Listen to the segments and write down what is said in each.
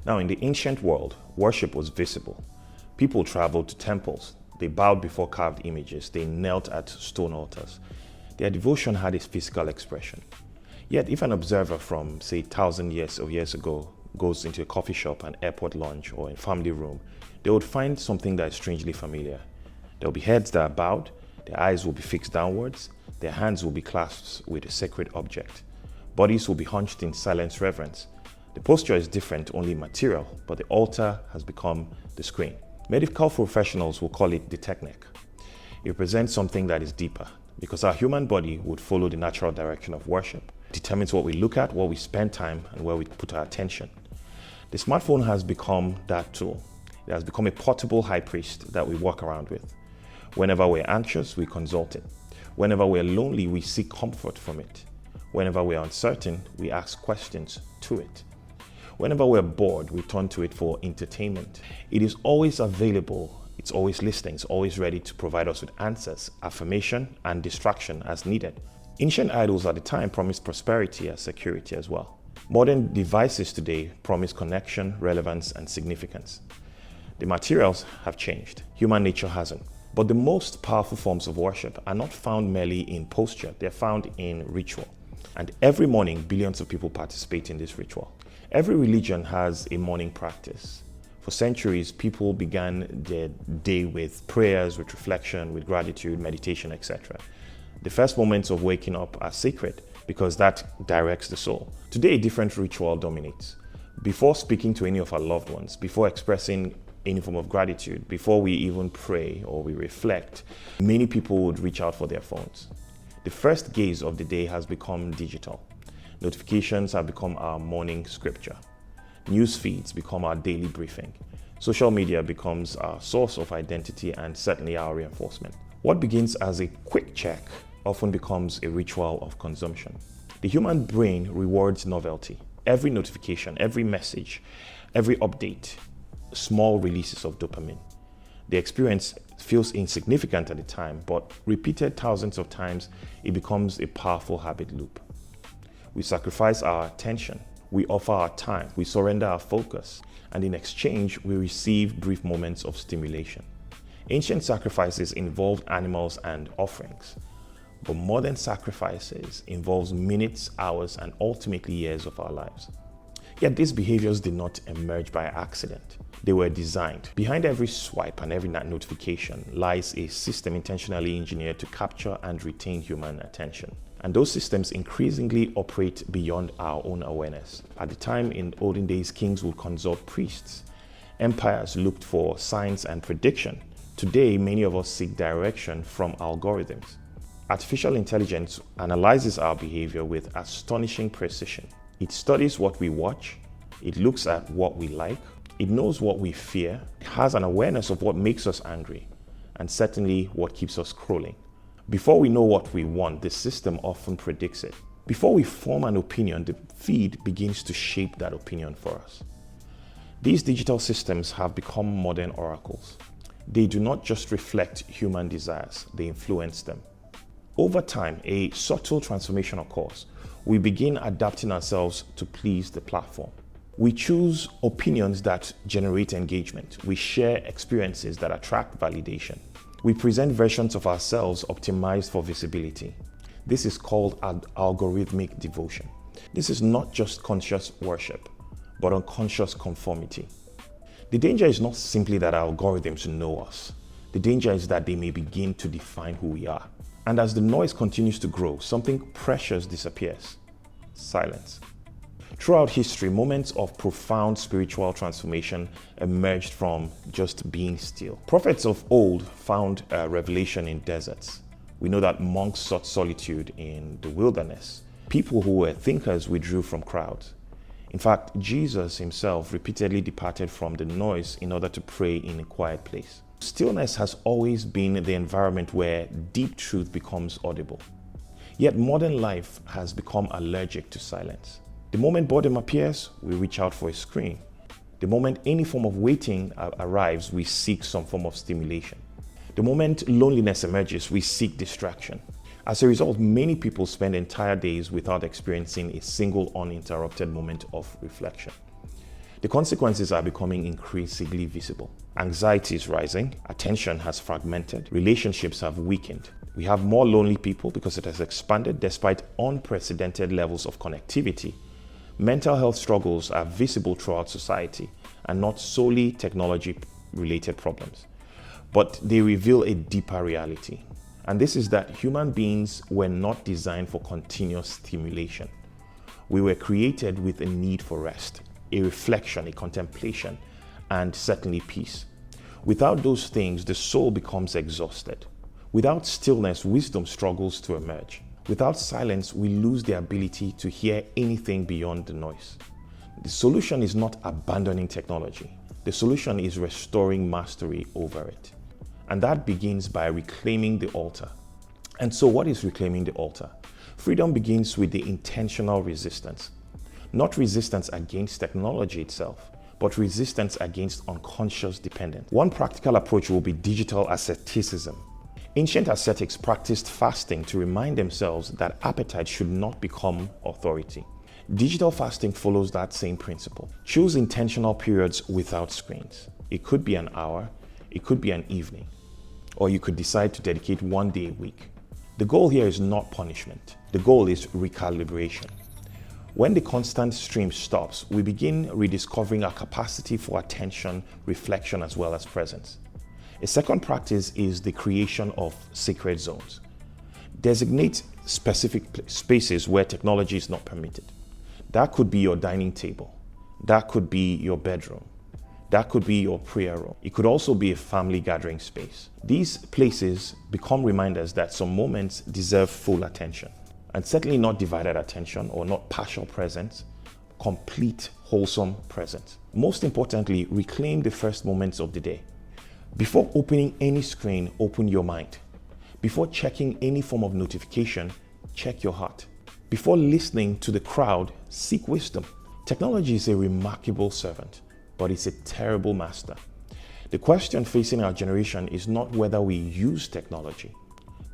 Now, in the ancient world, worship was visible. People traveled to temples. They bowed before carved images. They knelt at stone altars. Their devotion had a physical expression. Yet, if an observer from, say, 1,000 years ago goes into a coffee shop, an airport lounge, or a family room, they would find something that is strangely familiar. There will be heads that are bowed, their eyes will be fixed downwards, their hands will be clasped with a sacred object. Bodies will be hunched in silent reverence. The posture is different, only material, but the altar has become the screen. Medical professionals will call it the technique. It represents something that is deeper, because our human body would follow the natural direction of worship. It determines what we look at, what we spend time, and where we put our attention. The smartphone has become that tool. It has become a portable high priest that we walk around with. Whenever we're anxious, we consult it. Whenever we're lonely, we seek comfort from it. Whenever we're uncertain, we ask questions to it. Whenever we're bored, we turn to it for entertainment. It is always available, it's always listening, it's always ready to provide us with answers, affirmation, and distraction as needed. Ancient idols at the time promised prosperity as security as well. Modern devices today promise connection, relevance, and significance. The materials have changed. Human nature hasn't. But the most powerful forms of worship are not found merely in posture, they're found in ritual. And every morning, billions of people participate in this ritual. Every religion has a morning practice. For centuries, people began their day with prayers, with reflection, with gratitude, meditation, etc. The first moments of waking up are sacred because that directs the soul. Today, a different ritual dominates. Before speaking to any of our loved ones, before expressing any form of gratitude, before we even pray or we reflect, many people would reach out for their phones. The first gaze of the day has become digital. Notifications have become our morning scripture. News feeds become our daily briefing. Social media becomes our source of identity and certainly our reinforcement. What begins as a quick check often becomes a ritual of consumption. The human brain rewards novelty. Every notification, every message, every update, small releases of dopamine. The experience feels insignificant at the time, but repeated thousands of times, it becomes a powerful habit loop. We sacrifice our attention, we offer our time, we surrender our focus, and in exchange, we receive brief moments of stimulation. Ancient sacrifices involved animals and offerings, but modern sacrifices involves minutes, hours, and ultimately years of our lives. Yet these behaviors did not emerge by accident. They were designed. Behind every swipe and every notification lies a system intentionally engineered to capture and retain human attention. And those systems increasingly operate beyond our own awareness. At the time, in olden days, kings would consult priests. Empires looked for signs and prediction. Today, many of us seek direction from algorithms. Artificial intelligence analyzes our behavior with astonishing precision. It studies what we watch, it looks at what we like, it knows what we fear, it has an awareness of what makes us angry, and certainly what keeps us scrolling. Before we know what we want, the system often predicts it. Before we form an opinion, the feed begins to shape that opinion for us. These digital systems have become modern oracles. They do not just reflect human desires, they influence them. Over time, a subtle transformation occurs. We begin adapting ourselves to please the platform. We choose opinions that generate engagement. We share experiences that attract validation. We present versions of ourselves optimized for visibility. This is called algorithmic devotion. This is not just conscious worship, but unconscious conformity. The danger is not simply that algorithms know us. The danger is that they may begin to define who we are. And as the noise continues to grow, something precious disappears: silence. Throughout history, moments of profound spiritual transformation emerged from just being still. Prophets of old found revelation in deserts. We know that monks sought solitude in the wilderness. People who were thinkers withdrew from crowds. In fact, Jesus himself repeatedly departed from the noise in order to pray in a quiet place. Stillness has always been the environment where deep truth becomes audible. Yet modern life has become allergic to silence. The moment boredom appears, we reach out for a screen. The moment any form of waiting arrives, we seek some form of stimulation. The moment loneliness emerges, we seek distraction. As a result, many people spend entire days without experiencing a single uninterrupted moment of reflection. The consequences are becoming increasingly visible. Anxiety is rising, attention has fragmented, relationships have weakened. We have more lonely people because it has expanded despite unprecedented levels of connectivity. Mental health struggles are visible throughout society and not solely technology-related problems. But they reveal a deeper reality. And this is that human beings were not designed for continuous stimulation. We were created with a need for rest, a reflection, a contemplation, and certainly peace. Without those things, the soul becomes exhausted. Without stillness, wisdom struggles to emerge. Without silence, we lose the ability to hear anything beyond the noise. The solution is not abandoning technology. The solution is restoring mastery over it. And that begins by reclaiming the altar. And so what is reclaiming the altar? Freedom begins with the intentional resistance. Not resistance against technology itself, but resistance against unconscious dependence. One practical approach will be digital asceticism. Ancient ascetics practiced fasting to remind themselves that appetite should not become authority. Digital fasting follows that same principle. Choose intentional periods without screens. It could be an hour, it could be an evening, or you could decide to dedicate one day a week. The goal here is not punishment. The goal is recalibration. When the constant stream stops, we begin rediscovering our capacity for attention, reflection, as well as presence. A second practice is the creation of sacred zones. Designate specific spaces where technology is not permitted. That could be your dining table. That could be your bedroom. That could be your prayer room. It could also be a family gathering space. These places become reminders that some moments deserve full attention. And certainly not divided attention or not partial presence, complete, wholesome presence. Most importantly, reclaim the first moments of the day. Before opening any screen, open your mind. Before checking any form of notification, check your heart. Before listening to the crowd, seek wisdom. Technology is a remarkable servant, but it's a terrible master. The question facing our generation is not whether we use technology.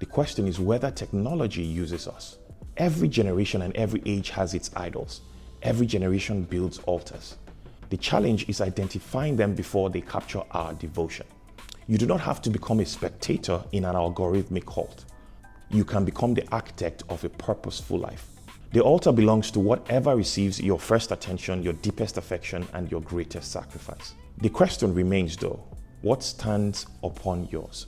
The question is whether technology uses us. Every generation and every age has its idols. Every generation builds altars. The challenge is identifying them before they capture our devotion. You do not have to become a spectator in an algorithmic cult. You can become the architect of a purposeful life. The altar belongs to whatever receives your first attention, your deepest affection, and your greatest sacrifice. The question remains though, what stands upon yours?